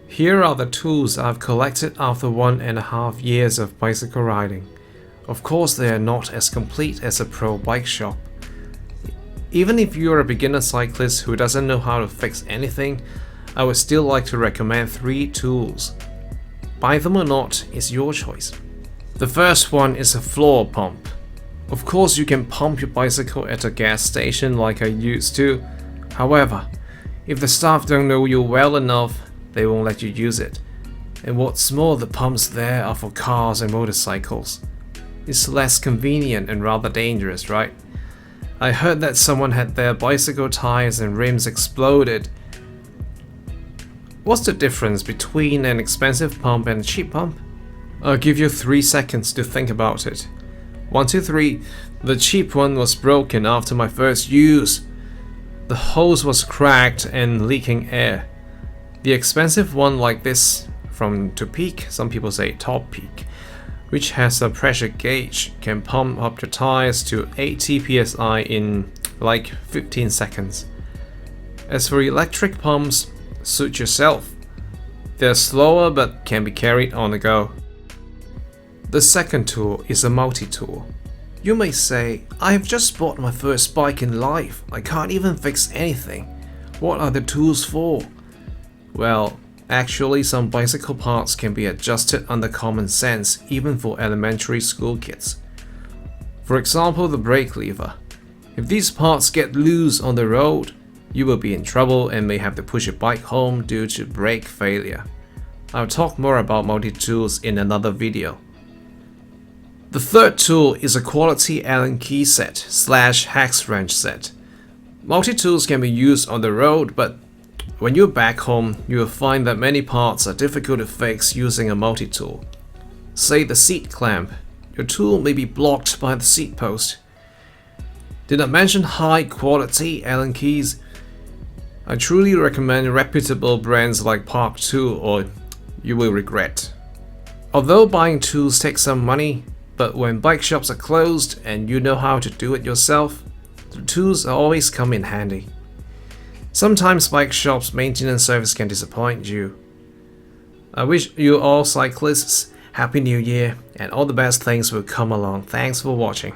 Here are the tools I've collected after 1.5 years of bicycle riding. Of course, they are not as complete as a pro bike shop. Even if you're a beginner cyclist who doesn't know how to fix anything, I would still like to recommend 3 tools. Buy them or not is your choice. The first one is a floor pump. Of course, you can pump your bicycle at a gas station like I used to. However, if the staff don't know you well enough, they won't let you use it. And what's more, the pumps there are for cars and motorcycles. It's less convenient and rather dangerous, right? I heard that someone had their bicycle tires and rims exploded. What's the difference between an expensive pump and a cheap pump? I'll give you 3 seconds to think about it. 1, 2, 3. The cheap one was broken after my first use. The hose was cracked and leaking air. The expensive one like this, from to peak, some people say top peak, which has a pressure gauge, can pump up the tires to 80 psi in like 15 seconds. As for electric pumps, suit yourself. They're slower but can be carried on the go. The second tool is a multi-tool. You may say, I have just bought my first bike in life. I can't even fix anything. What are the tools for? Well, actually some bicycle parts can be adjusted under common sense even for elementary school kids. For example, the brake lever. If these parts get loose on the road, you will be in trouble and may have to push your bike home due to brake failure. I'll talk more about multi-tools in another video. The third tool is a quality Allen key set / hex wrench set. Multi-tools can be used on the road, but when you're back home, you will find that many parts are difficult to fix using a multi-tool. Say the seat clamp. Your tool may be blocked by the seat post. Did I mention high quality Allen keys? I truly recommend reputable brands like Park Tool or you will regret. Although buying tools takes some money, but when bike shops are closed and you know how to do it yourself, the tools always come in handy. Sometimes bike shops' maintenance service can disappoint you. I wish you all cyclists Happy New Year and all the best things will come along. Thanks for watching.